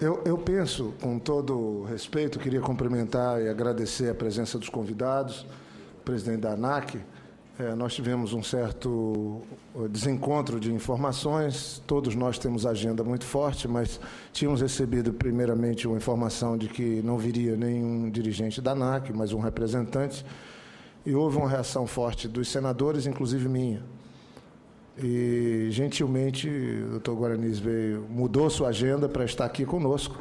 Eu penso, com todo respeito, queria cumprimentar e agradecer a presença dos convidados, o presidente da ANAC. Nós tivemos um certo desencontro de informações, todos nós temos agenda muito forte, mas tínhamos recebido primeiramente uma informação de que não viria nenhum dirigente da ANAC, mas um representante, e houve uma reação forte dos senadores, inclusive minha. E, gentilmente, o doutor Guaranis mudou sua agenda para estar aqui conosco.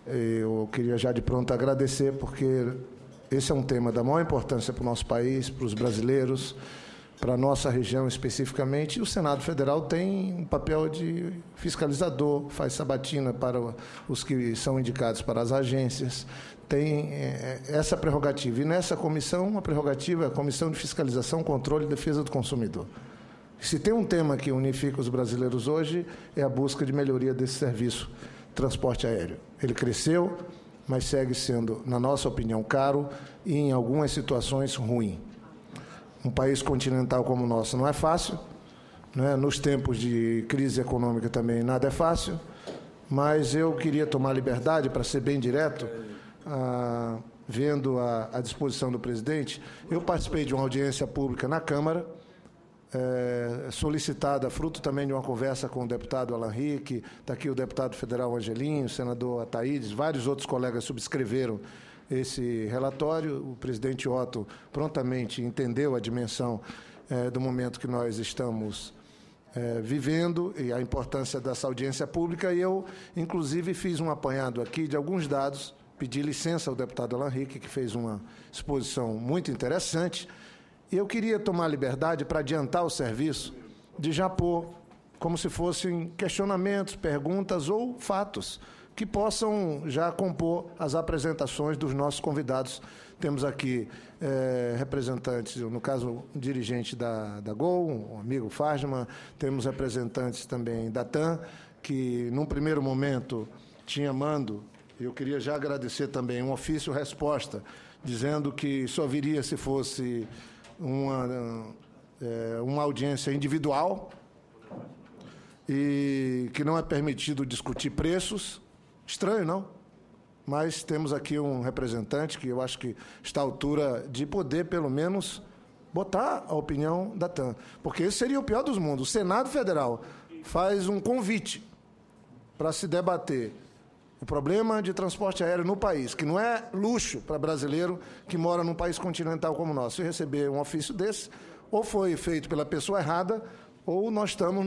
Eu queria já de pronto agradecer, porque esse é um tema da maior importância para o nosso país, para os brasileiros, para a nossa região especificamente, e o Senado Federal tem um papel de fiscalizador, faz sabatina para os que são indicados para as agências, tem essa prerrogativa. E nessa comissão, uma prerrogativa é a Comissão de Fiscalização, Controle e Defesa do Consumidor. Se tem um tema que unifica os brasileiros hoje, é a busca de melhoria desse serviço, transporte aéreo. Ele cresceu, mas segue sendo, na nossa opinião, caro e, em algumas situações, ruim. Um país continental como o nosso não é fácil, né? Nos tempos de crise econômica também nada é fácil, mas eu queria tomar liberdade, para ser bem direto, vendo a disposição do presidente. Eu participei de uma audiência pública na Câmara, solicitada, fruto também de uma conversa com o deputado Alan Rick, está aqui o deputado federal Angelinho, o senador Ataídes, vários outros colegas subscreveram esse relatório. O presidente Otto prontamente entendeu a dimensão do momento que nós estamos vivendo e a importância dessa audiência pública, e eu, inclusive, fiz um apanhado aqui de alguns dados, pedi licença ao deputado Alan Rick, que fez uma exposição muito interessante. E eu queria tomar liberdade para adiantar o serviço de já pôr como se fossem questionamentos, perguntas ou fatos que possam já compor as apresentações dos nossos convidados. Temos aqui representantes, no caso, um dirigente da Gol, um amigo Fajman, temos representantes também da TAM, que, num primeiro momento, tinha mando. Eu queria já agradecer também um ofício-resposta, dizendo que só viria se fosse uma audiência individual e que não é permitido discutir preços. Estranho, não? Mas temos aqui um representante que eu acho que está à altura de poder, pelo menos, botar a opinião da TAM. Porque esse seria o pior dos mundos. O Senado Federal faz um convite para se debater o problema de transporte aéreo no país, que não é luxo para brasileiro que mora num país continental como o nosso. Se receber um ofício desse, ou foi feito pela pessoa errada, ou nós estamos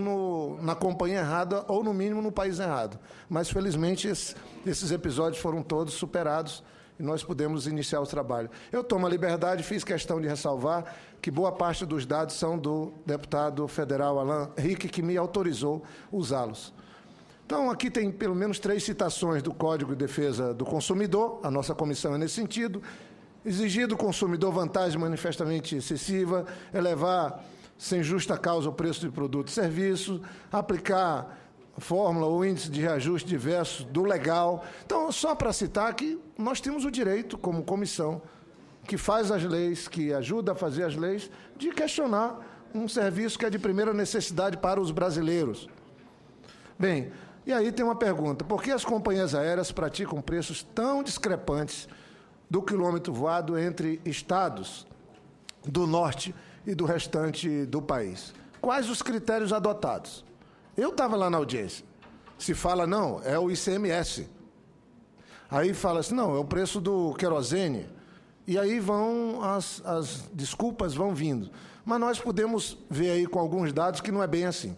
na companhia errada, ou, no mínimo, no país errado. Mas, felizmente, esses episódios foram todos superados e nós pudemos iniciar o trabalho. Eu tomo a liberdade, fiz questão de ressalvar que boa parte dos dados são do deputado federal Alan Rick, que me autorizou usá-los. Então, aqui tem pelo menos 3 citações do Código de Defesa do Consumidor, a nossa comissão é nesse sentido: exigir do consumidor vantagem manifestamente excessiva, elevar sem justa causa o preço de produto e serviço, aplicar fórmula ou índice de reajuste diverso do legal. Então, só para citar que nós temos o direito, como comissão, que faz as leis, que ajuda a fazer as leis, de questionar um serviço que é de primeira necessidade para os brasileiros. Bem, e aí tem uma pergunta: por que as companhias aéreas praticam preços tão discrepantes do quilômetro voado entre estados do norte e do restante do país? Quais os critérios adotados? Eu estava lá na audiência. Se fala, não, é o ICMS. Aí fala assim, não, é o preço do querosene. E aí vão as desculpas vão vindo. Mas nós podemos ver aí com alguns dados que não é bem assim.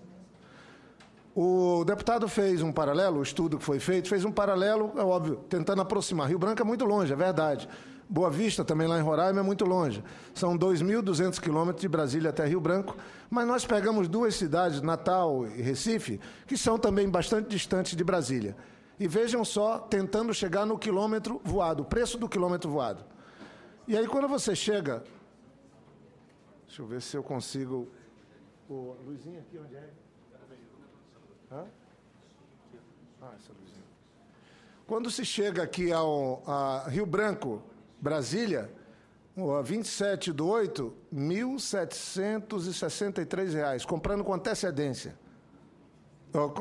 O deputado fez um paralelo, o estudo que foi feito, fez um paralelo, é óbvio, tentando aproximar. Rio Branco é muito longe, é verdade. Boa Vista, também lá em Roraima, é muito longe. São 2.200 quilômetros de Brasília até Rio Branco, mas nós pegamos 2 cidades, Natal e Recife, que são também bastante distantes de Brasília. E vejam só, tentando chegar no quilômetro voado, o preço do quilômetro voado. E aí, quando você chega... Deixa eu ver se eu consigo... O Luizinho aqui, onde é? Hã? Essa luzinha. Quando se chega aqui a Rio Branco, Brasília, a 27/8, R$ 1.763, comprando com antecedência.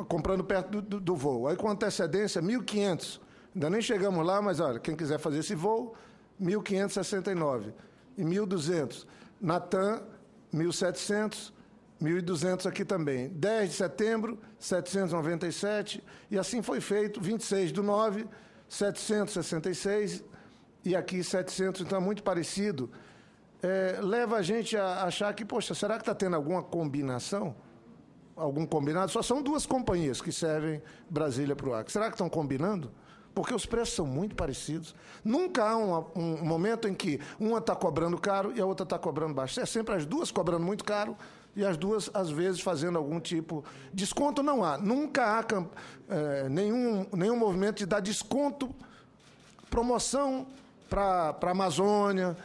comprando perto do voo. Aí com antecedência, 1.500. Ainda nem chegamos lá, mas olha, quem quiser fazer esse voo, 1.569. E 1.200. Na TAM, 1.700. 1.200 aqui também. 10 de setembro, 797. E assim foi feito. 26/9, 766. E aqui 700. Então é muito parecido. Leva a gente a achar que, poxa, será que está tendo alguma combinação? Algum combinado? Só são duas companhias que servem Brasília para o Acre. Será que estão combinando? Porque os preços são muito parecidos. Nunca há um momento em que uma está cobrando caro e a outra está cobrando baixo. É sempre as duas cobrando muito caro e as duas, às vezes, fazendo algum tipo... Desconto não há. Nunca há nenhum movimento de dar desconto, promoção para a Amazônia.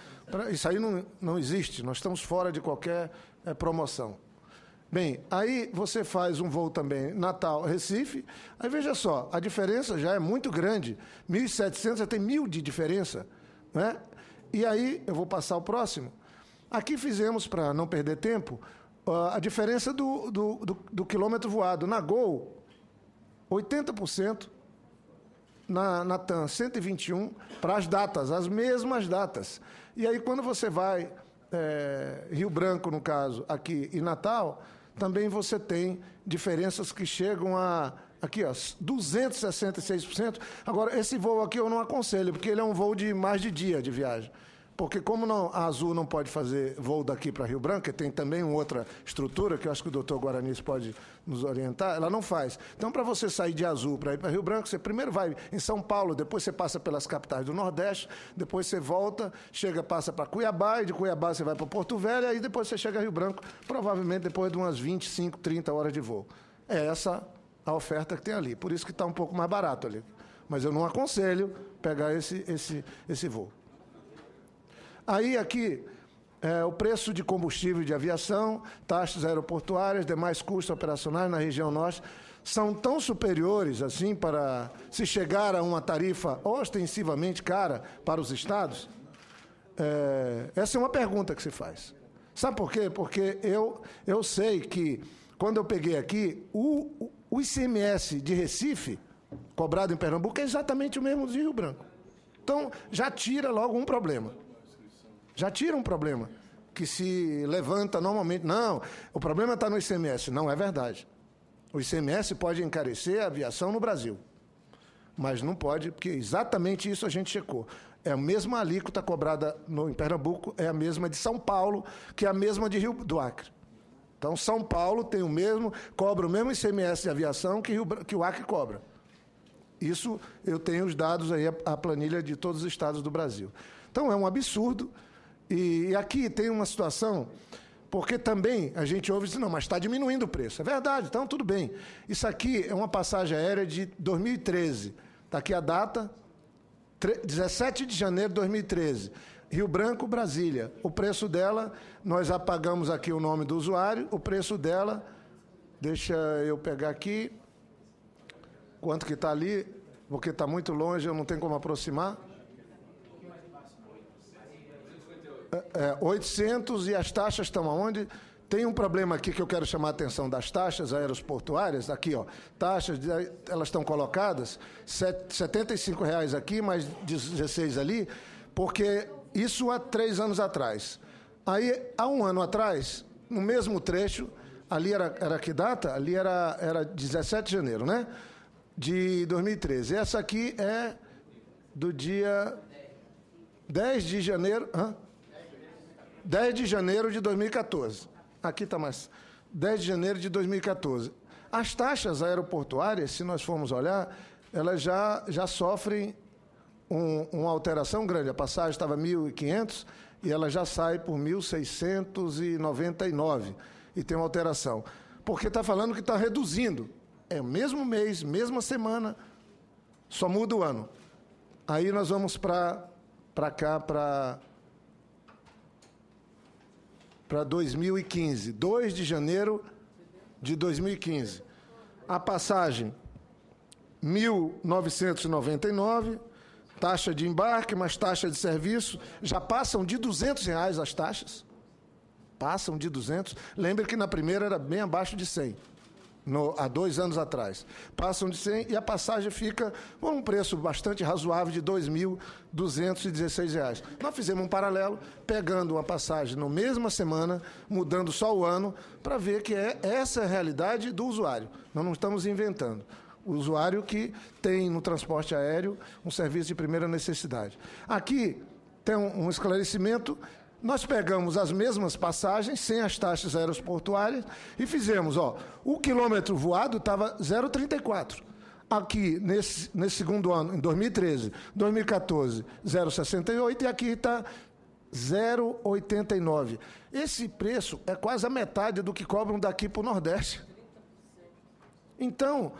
Isso aí não existe. Nós estamos fora de qualquer promoção. Bem, aí você faz um voo também Natal-Recife, aí veja só, a diferença já é muito grande, 1.700, já tem 1.000 de diferença, né? E aí, eu vou passar o próximo. Aqui fizemos, para não perder tempo, a diferença do quilômetro voado. Na Gol, 80%, na TAM, 121%, para as datas, as mesmas datas. E aí, quando você vai, Rio Branco, no caso, aqui, e Natal... Também você tem diferenças que chegam a, aqui, ó, 266%. Agora, esse voo aqui eu não aconselho, porque ele é um voo de mais de dia de viagem. Porque como a Azul não pode fazer voo daqui para Rio Branco, tem também uma outra estrutura, que eu acho que o doutor Guaranis pode nos orientar, ela não faz. Então, para você sair de Azul para ir para Rio Branco, você primeiro vai em São Paulo, depois você passa pelas capitais do Nordeste, depois você volta, passa para Cuiabá, e de Cuiabá você vai para Porto Velho, e depois você chega a Rio Branco, provavelmente depois de umas 25, 30 horas de voo. É essa a oferta que tem ali. Por isso que está um pouco mais barato ali. Mas eu não aconselho pegar esse voo. Aí, aqui, o preço de combustível de aviação, taxas aeroportuárias, demais custos operacionais na região norte, são tão superiores, assim, para se chegar a uma tarifa ostensivamente cara para os estados? Essa é uma pergunta que se faz. Sabe por quê? Porque eu sei que, quando eu peguei aqui, o ICMS de Recife, cobrado em Pernambuco, é exatamente o mesmo de Rio Branco. Então, já tira logo um problema. Já tira um problema que se levanta normalmente. Não, o problema está no ICMS. Não é verdade. O ICMS pode encarecer a aviação no Brasil, mas não pode, porque exatamente isso a gente checou. É a mesma alíquota cobrada em Pernambuco, é a mesma de São Paulo, que é a mesma do Acre. Então, São Paulo tem cobra o mesmo ICMS de aviação que o Acre cobra. Isso, eu tenho os dados aí, a planilha de todos os estados do Brasil. Então, é um absurdo. E aqui tem uma situação, porque também a gente ouve e diz, não, mas está diminuindo o preço. É verdade, então tudo bem. Isso aqui é uma passagem aérea de 2013. Está aqui a data, 17 de janeiro de 2013. Rio Branco, Brasília. O preço dela, nós apagamos aqui o nome do usuário, o preço dela, deixa eu pegar aqui, quanto que está ali, porque está muito longe, eu não tenho como aproximar. 800, e as taxas estão aonde? Tem um problema aqui que eu quero chamar a atenção das taxas aeroportuárias. Aqui, ó, taxas, elas estão colocadas, R$ 75,00 aqui, mais 16 ali, porque isso há 3 anos atrás. Aí, há 1 ano atrás, no mesmo trecho, ali era que data? Ali era 17 de janeiro, né? De 2013. Essa aqui é do dia 10 de janeiro... 10 de janeiro de 2014. Aqui está mais. 10 de janeiro de 2014. As taxas aeroportuárias, se nós formos olhar, elas já sofrem uma alteração grande. A passagem estava 1.500 e ela já sai por 1.699. E tem uma alteração. Porque está falando que está reduzindo. É o mesmo mês, mesma semana, só muda o ano. Aí nós vamos para cá, para 2015, 2 de janeiro de 2015. A passagem, 1.999, taxa de embarque, mais taxa de serviço, já passam de R$ 200 as taxas. Passam de 200. Lembre que na primeira era bem abaixo de 100. há 2 anos atrás. Passam de 100 e a passagem fica por um preço bastante razoável de R$ 2.216. Nós fizemos um paralelo, pegando uma passagem na mesma semana, mudando só o ano, para ver que essa é a realidade do usuário. Nós não estamos inventando. O usuário que tem no transporte aéreo um serviço de primeira necessidade. Aqui tem um esclarecimento. Nós pegamos as mesmas passagens, sem as taxas aeroportuárias, e fizemos, o quilômetro voado estava 0,34. Aqui, nesse segundo ano, em 2013, 2014, 0,68, e aqui está 0,89. Esse preço é quase a metade do que cobram daqui para o Nordeste. Então,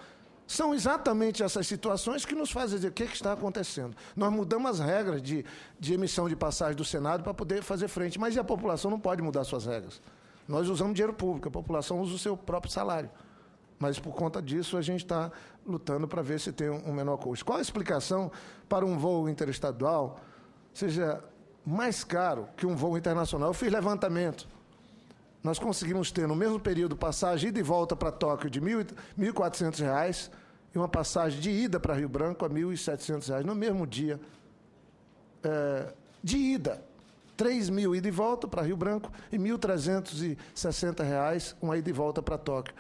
são exatamente essas situações que nos fazem dizer o que está acontecendo. Nós mudamos as regras de emissão de passagem do Senado para poder fazer frente, mas a população não pode mudar suas regras. Nós usamos dinheiro público, a população usa o seu próprio salário. Mas, por conta disso, a gente está lutando para ver se tem um menor custo. Qual a explicação para um voo interestadual seja mais caro que um voo internacional? Eu fiz levantamento. Nós conseguimos ter, no mesmo período, passagem ida e volta para Tóquio de R$ 1.400 e uma passagem de ida para Rio Branco a R$ 1.700, no mesmo dia. De ida, 3.000 ida e volta para Rio Branco e R$ 1.360 uma ida e volta para Tóquio.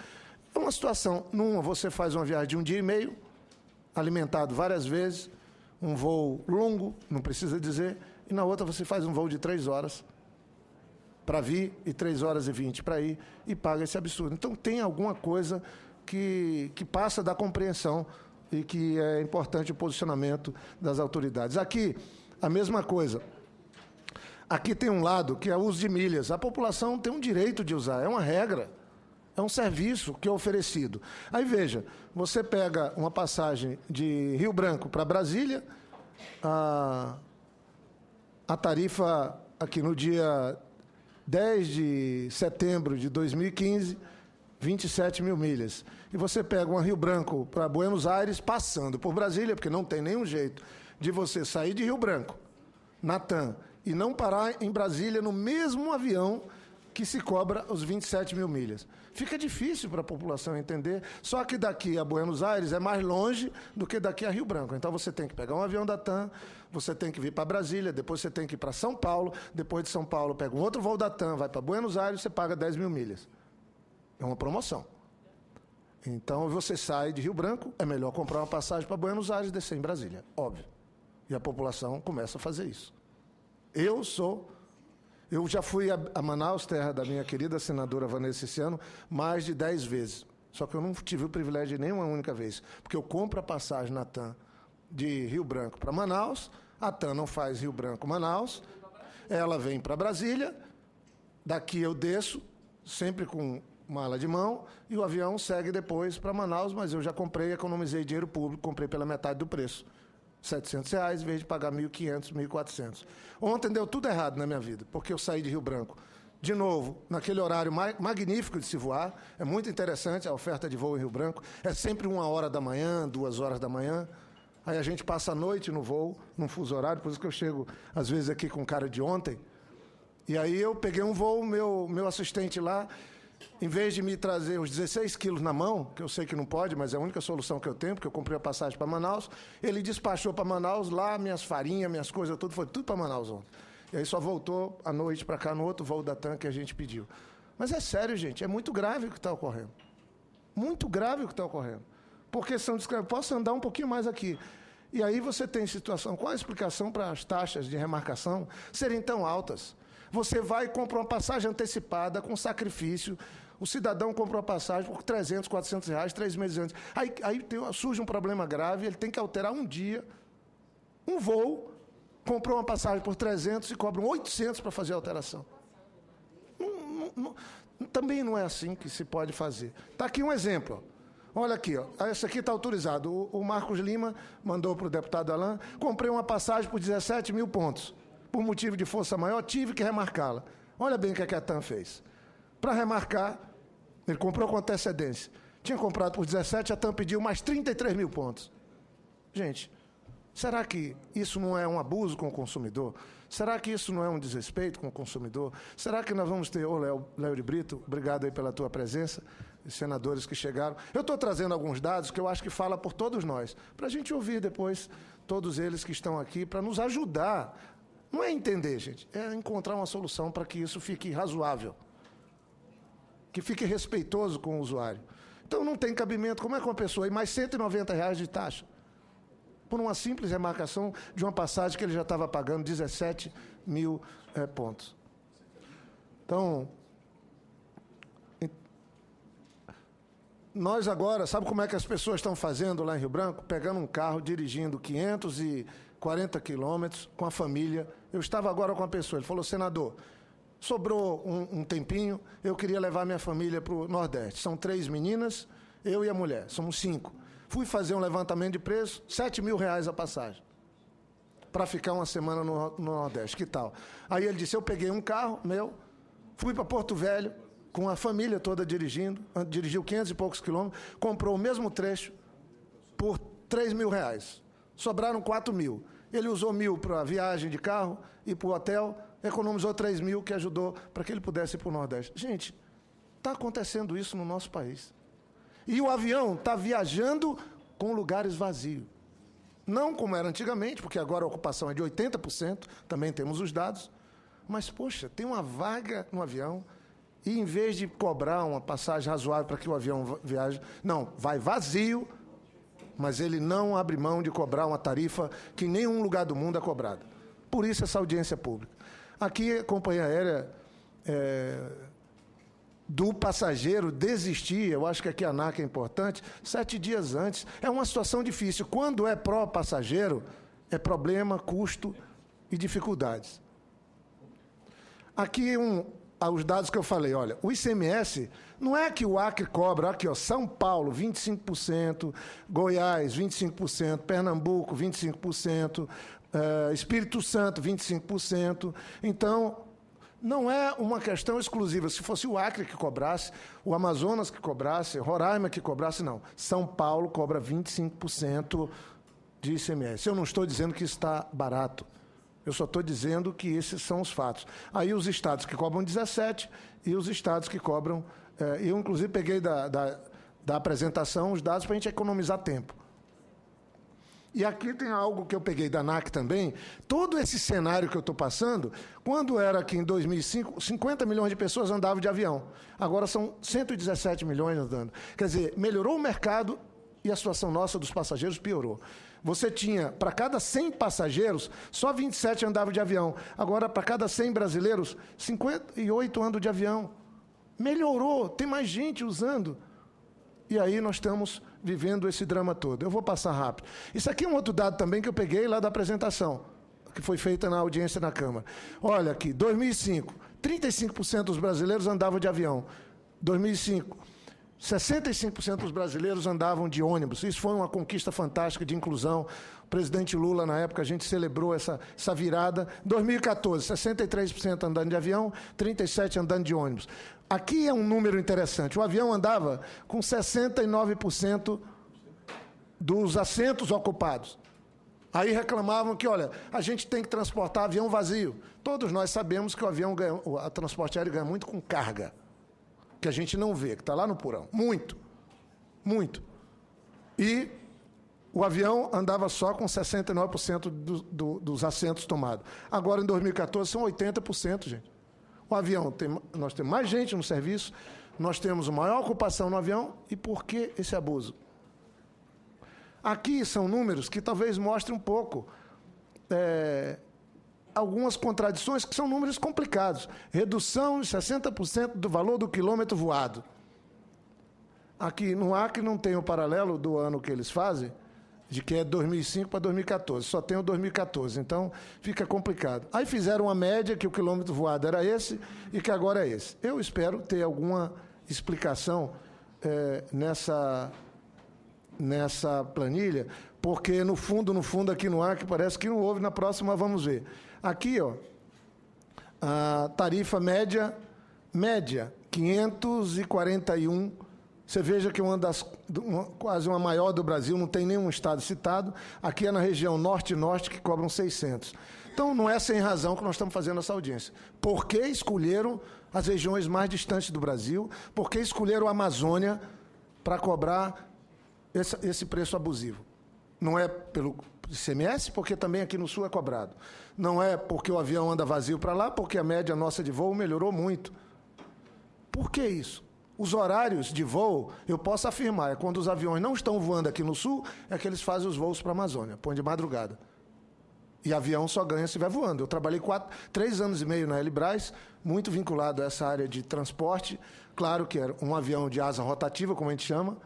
É uma situação, numa você faz uma viagem de 1 dia e meio, alimentado várias vezes, um voo longo, não precisa dizer, e na outra você faz um voo de 3 horas, para vir e 3 horas e 20 para ir e paga esse absurdo. Então, tem alguma coisa que passa da compreensão e que é importante o posicionamento das autoridades. Aqui, a mesma coisa. Aqui tem um lado que é o uso de milhas. A população tem um direito de usar, é uma regra, é um serviço que é oferecido. Aí, veja, você pega uma passagem de Rio Branco para Brasília, a tarifa aqui no dia 10 de setembro de 2015, 27 mil milhas. E você pega uma Rio Branco para Buenos Aires, passando por Brasília, porque não tem nenhum jeito de você sair de Rio Branco, na TAM, e não parar em Brasília no mesmo avião que se cobra os 27 mil milhas. Fica difícil para a população entender, só que daqui a Buenos Aires é mais longe do que daqui a Rio Branco. Então você tem que pegar um avião da TAM, você tem que vir para Brasília, depois você tem que ir para São Paulo, depois de São Paulo pega um outro voo da TAM, vai para Buenos Aires, você paga 10 mil milhas. É uma promoção. Então você sai de Rio Branco, é melhor comprar uma passagem para Buenos Aires e descer em Brasília, óbvio. E a população começa a fazer isso. Eu já fui a Manaus, terra da minha querida senadora Vanessa esse ano, mais de 10 vezes. Só que eu não tive o privilégio de nenhuma única vez. Porque eu compro a passagem na TAM de Rio Branco para Manaus, a TAM não faz Rio Branco-Manaus, ela vem para Brasília, daqui eu desço, sempre com mala de mão, e o avião segue depois para Manaus, mas eu já comprei, economizei dinheiro público, comprei pela metade do preço. R$ 700, em vez de pagar 1.500, 1.400. Ontem deu tudo errado na minha vida, porque eu saí de Rio Branco. De novo, naquele horário magnífico de se voar, é muito interessante a oferta de voo em Rio Branco, é sempre 1 hora da manhã, 2 horas da manhã, aí a gente passa a noite no voo, num fuso horário, por isso que eu chego, às vezes, aqui com cara de ontem, e aí eu peguei um voo, meu assistente lá, em vez de me trazer uns 16 quilos na mão, que eu sei que não pode, mas é a única solução que eu tenho, porque eu comprei a passagem para Manaus, ele despachou para Manaus, lá minhas farinhas, minhas coisas, tudo, foi tudo para Manaus ontem. E aí só voltou à noite para cá, no outro voo da TAM que a gente pediu. Mas é sério, gente, é muito grave o que está ocorrendo. Muito grave o que está ocorrendo. Porque são descrevos. Posso andar um pouquinho mais aqui. E aí você tem situação, qual a explicação para as taxas de remarcação serem tão altas? Você vai e compra uma passagem antecipada com sacrifício. O cidadão compra uma passagem por 300, 400 reais, 3 meses antes. Aí surge um problema grave, ele tem que alterar um dia, um voo, comprou uma passagem por 300 e cobram 800 para fazer a alteração. Também não é assim que se pode fazer. Está aqui um exemplo. Olha aqui, esse aqui está autorizado. O Marcos Lima mandou para o deputado Alain, comprei uma passagem por 17 mil pontos. Por motivo de força maior, tive que remarcá-la. Olha bem o que a TAM fez. Para remarcar, ele comprou com antecedência. Tinha comprado por 17, a TAM pediu mais 33 mil pontos. Gente, será que isso não é um abuso com o consumidor? Será que isso não é um desrespeito com o consumidor? Será que nós vamos ter... Ô, Léo de Brito, obrigado aí pela tua presença. e senadores que chegaram. Eu estou trazendo alguns dados que eu acho que fala por todos nós, para a gente ouvir depois todos eles que estão aqui, para nos ajudar. Não é entender, gente, é encontrar uma solução para que isso fique razoável, que fique respeitoso com o usuário. Então não tem cabimento, como é que uma pessoa, e mais R$190 de taxa, por uma simples remarcação de uma passagem que ele já estava pagando 17 mil pontos. Então, nós agora, sabe como é que as pessoas estão fazendo lá em Rio Branco? Pegando um carro, dirigindo 540 quilômetros com a família. Eu estava agora com uma pessoa, ele falou, senador, sobrou um tempinho, eu queria levar minha família para o Nordeste. São 3 meninas, eu e a mulher, somos 5. Fui fazer um levantamento de preço, R$7 mil a passagem, para ficar uma semana no Nordeste, que tal? Aí ele disse, eu peguei um carro meu, fui para Porto Velho, com a família toda dirigindo, dirigiu 500 e poucos quilômetros, comprou o mesmo trecho por R$3 mil. Sobraram 4 mil. Ele usou 1.000 para a viagem de carro e para o hotel, economizou 3 mil, que ajudou para que ele pudesse ir para o Nordeste. Gente, está acontecendo isso no nosso país. E o avião está viajando com lugares vazios. Não como era antigamente, porque agora a ocupação é de 80%, também temos os dados. Mas, poxa, tem uma vaga no avião e, em vez de cobrar uma passagem razoável para que o avião viaje, não, vai vazio, mas ele não abre mão de cobrar uma tarifa que em nenhum lugar do mundo é cobrada. Por isso, essa audiência pública. Aqui, a companhia aérea do passageiro desistir, eu acho que aqui a ANAC é importante, 7 dias antes. É uma situação difícil. Quando é pró-passageiro, é problema, custo e dificuldades. Aqui os dados que eu falei, olha, o ICMS não é que o Acre cobra, aqui, ó, São Paulo, 25%, Goiás, 25%, Pernambuco, 25%, Espírito Santo, 25%. Então, não é uma questão exclusiva. Se fosse o Acre que cobrasse, o Amazonas que cobrasse, Roraima que cobrasse, não. São Paulo cobra 25% de ICMS. Eu não estou dizendo que está barato. Eu só estou dizendo que esses são os fatos. Aí os estados que cobram 17% e os estados que cobram... eu, inclusive, peguei da apresentação os dados para a gente economizar tempo. E aqui tem algo que eu peguei da ANAC também. Todo esse cenário que eu estou passando, quando era aqui em 2005, 50 milhões de pessoas andavam de avião. Agora são 117 milhões andando. Quer dizer, melhorou o mercado e a situação nossa dos passageiros piorou. Você tinha, para cada 100 passageiros, só 27 andavam de avião. Agora, para cada 100 brasileiros, 58 andam de avião. Melhorou, tem mais gente usando. E aí nós estamos vivendo esse drama todo. Eu vou passar rápido. Isso aqui é um outro dado também que eu peguei lá da apresentação, que foi feita na audiência na Câmara. Olha aqui, 2005, 35% dos brasileiros andavam de avião. 2005, 65% dos brasileiros andavam de ônibus. Isso foi uma conquista fantástica de inclusão. O presidente Lula, na época, a gente celebrou essa virada. 2014, 63% andando de avião, 37% andando de ônibus. Aqui é um número interessante. O avião andava com 69% dos assentos ocupados. Aí reclamavam que, olha, a gente tem que transportar avião vazio. Todos nós sabemos que a transporte aéreo ganha muito com carga, que a gente não vê, que está lá no porão. Muito. Muito. E o avião andava só com 69% dos assentos tomados. Agora, em 2014, são 80%, gente. O avião, nós temos mais gente no serviço, nós temos maior ocupação no avião, e por que esse abuso? Aqui são números que talvez mostrem um pouco algumas contradições, que são números complicados. Redução de 60% do valor do quilômetro voado. Aqui no Acre não tem o paralelo do ano que eles fazem, de que é 2005 para 2014, só tem o 2014, então fica complicado. Aí fizeram uma média que o quilômetro voado era esse e que agora é esse. Eu espero ter alguma explicação nessa planilha, porque no fundo aqui no Acre parece que não houve, na próxima vamos ver. Aqui, ó, a tarifa média 541. Você veja que quase uma maior do Brasil, não tem nenhum estado citado. Aqui é na região norte e norte, que cobram 600. Então, não é sem razão que nós estamos fazendo essa audiência. Por que escolheram as regiões mais distantes do Brasil, porque escolheram a Amazônia para cobrar esse preço abusivo. Não é pelo ICMS, porque também aqui no Sul é cobrado. Não é porque o avião anda vazio para lá, porque a média nossa de voo melhorou muito. Por que isso? Os horários de voo, eu posso afirmar, é quando os aviões não estão voando aqui no Sul, é que eles fazem os voos para a Amazônia, põem de madrugada. E avião só ganha se estiver voando. Eu trabalhei 3 anos e meio na Helibras, muito vinculado a essa área de transporte. Claro que era um avião de asa rotativa, como a gente chama,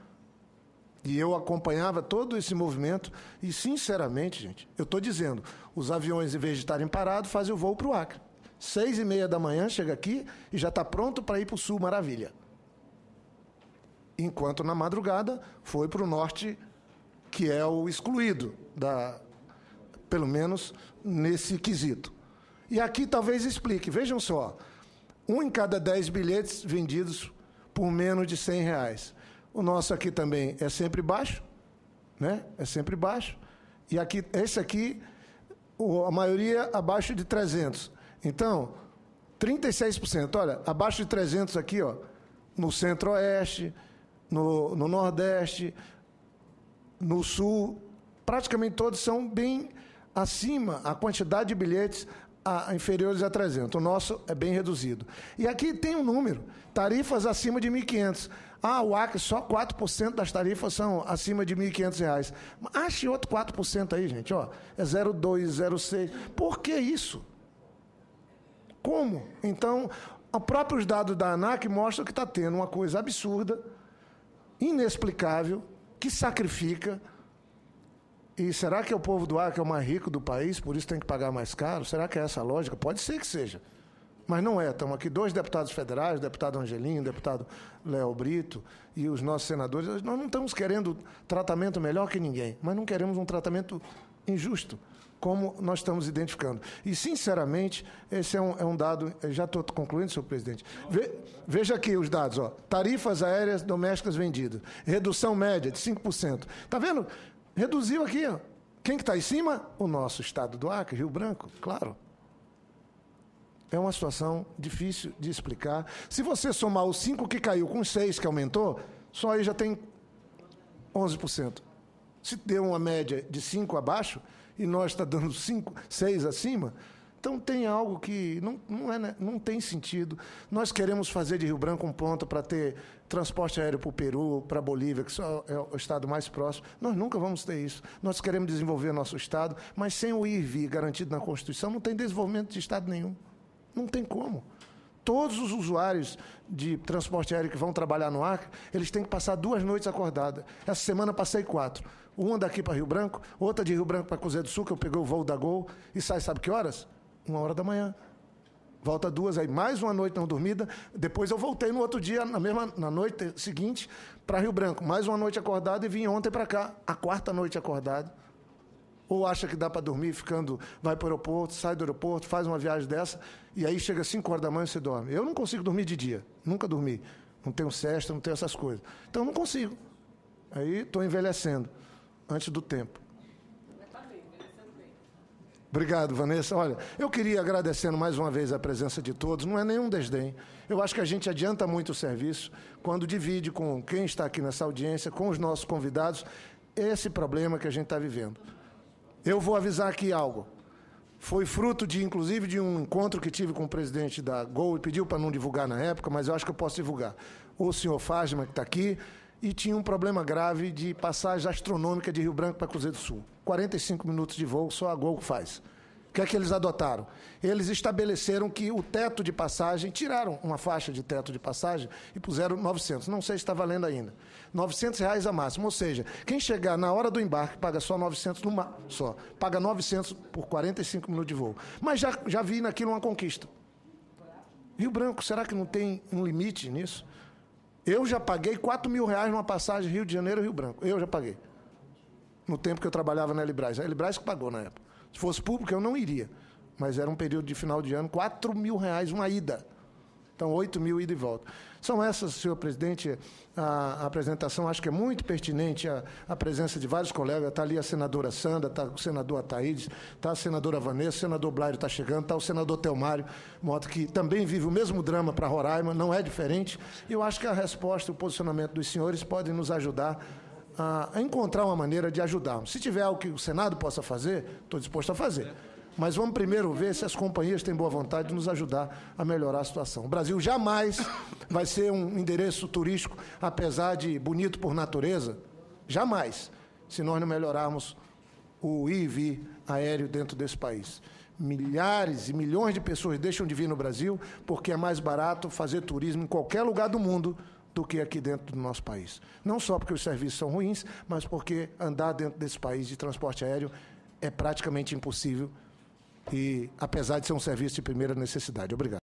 e eu acompanhava todo esse movimento. E, sinceramente, gente, eu estou dizendo, os aviões, em vez de estarem parados, fazem o voo para o Acre. 6h30 da manhã, chega aqui e já está pronto para ir para o Sul, maravilha. Enquanto na madrugada foi para o norte, que é o excluído, pelo menos nesse quesito. E aqui talvez explique, vejam só, 1 em cada 10 bilhetes vendidos por menos de R$100. O nosso aqui também é sempre baixo, né? É sempre baixo. E aqui, esse aqui, a maioria abaixo de 300. Então, 36%. Olha, abaixo de 300 aqui, ó, no Centro-Oeste, no Nordeste, no Sul, praticamente todos são bem acima, a quantidade de bilhetes inferiores a 300. O nosso é bem reduzido. E aqui tem um número, tarifas acima de R$1.500. O Acre, só 4% das tarifas são acima de R$1.500. Ache outro 4% aí, gente. Ó, é 0,2, 0,6. Por que isso? Como? Então, os próprios dados da ANAC mostram que está tendo uma coisa absurda, inexplicável, que sacrifica. E será que o povo do Acre é o mais rico do país, por isso tem que pagar mais caro? Será que é essa a lógica? Pode ser que seja. Mas não é. Estamos aqui 2 deputados federais, o deputado Angelim, o deputado Léo Brito e os nossos senadores. Nós não estamos querendo tratamento melhor que ninguém, mas não queremos um tratamento injusto, como nós estamos identificando. E, sinceramente, esse é um dado... Já estou concluindo, senhor presidente. Veja aqui os dados. Ó. Tarifas aéreas domésticas vendidas. Redução média de 5%. Está vendo? Reduziu aqui. Ó. Quem que está em cima? O nosso estado do Acre, Rio Branco, claro. É uma situação difícil de explicar. Se você somar os 5 que caiu com os 6 que aumentou, só aí já tem 11%. Se deu uma média de 5 abaixo, e nós está dando 6 acima, então tem algo que não tem sentido. Nós queremos fazer de Rio Branco um ponto para ter transporte aéreo para o Peru, para a Bolívia, que só é o estado mais próximo. Nós nunca vamos ter isso. Nós queremos desenvolver nosso estado, mas sem o ir e vir garantido na Constituição, não tem desenvolvimento de estado nenhum. Não tem como. Todos os usuários de transporte aéreo que vão trabalhar no Acre, eles têm que passar 2 noites acordadas. Essa semana passei 4. Uma daqui para Rio Branco, outra de Rio Branco para Cruzeiro do Sul, que eu peguei o voo da Gol, e sai, sabe que horas? 1h da manhã. Volta 2, aí mais uma noite não dormida. Depois eu voltei no outro dia, na noite seguinte, para Rio Branco. Mais uma noite acordada e vim ontem para cá, a 4ª noite acordada. Ou acha que dá para dormir vai para o aeroporto, sai do aeroporto, faz uma viagem dessa, e aí chega às 5h da manhã e você dorme. Eu não consigo dormir de dia, nunca dormi. Não tenho siesta, não tenho essas coisas. Então, não consigo. Aí estou envelhecendo, antes do tempo. Obrigado, Vanessa. Olha, eu queria, agradecendo mais uma vez a presença de todos, não é nenhum desdém. Eu acho que a gente adianta muito o serviço quando divide com quem está aqui nessa audiência, com os nossos convidados, esse problema que a gente está vivendo. Eu vou avisar aqui algo. Foi fruto, inclusive, de um encontro que tive com o presidente da Gol, e pediu para não divulgar na época, mas eu acho que eu posso divulgar. O senhor Fágima, que está aqui, e tinha um problema grave de passagem astronômica de Rio Branco para Cruzeiro do Sul. 45 minutos de voo, só a Gol faz. O que é que eles adotaram? Eles estabeleceram que o teto de passagem, tiraram uma faixa de teto de passagem e puseram 900. Não sei se está valendo ainda. R$900 a máximo. Ou seja, quem chegar na hora do embarque paga só 900 só. Paga 900 por 45 minutos de voo. Mas já vi naquilo uma conquista. Rio Branco, será que não tem um limite nisso? Eu já paguei R$4.000 numa passagem Rio de Janeiro, Rio Branco. Eu já paguei. No tempo que eu trabalhava na Helibras. A Helibras que pagou na época. Se fosse público, eu não iria. Mas era um período de final de ano, R$4.000 uma ida. Então, 8 mil ida e volta. São essas, senhor presidente, a apresentação. Acho que é muito pertinente a presença de vários colegas. Está ali a senadora Sandra, está o senador Ataídes, está a senadora Vanessa, o senador Blairo está chegando, está o senador Telmário Mota, que também vive o mesmo drama para Roraima, não é diferente. E eu acho que a resposta e o posicionamento dos senhores podem nos ajudar a encontrar uma maneira de ajudarmos. Se tiver algo que o Senado possa fazer, estou disposto a fazer. Mas vamos primeiro ver se as companhias têm boa vontade de nos ajudar a melhorar a situação. O Brasil jamais vai ser um endereço turístico, apesar de bonito por natureza, jamais, se nós não melhorarmos o ir e vir aéreo dentro desse país. Milhares e milhões de pessoas deixam de vir no Brasil porque é mais barato fazer turismo em qualquer lugar do mundo do que aqui dentro do nosso país. Não só porque os serviços são ruins, mas porque andar dentro desse país de transporte aéreo é praticamente impossível, e apesar de ser um serviço de primeira necessidade. Obrigado.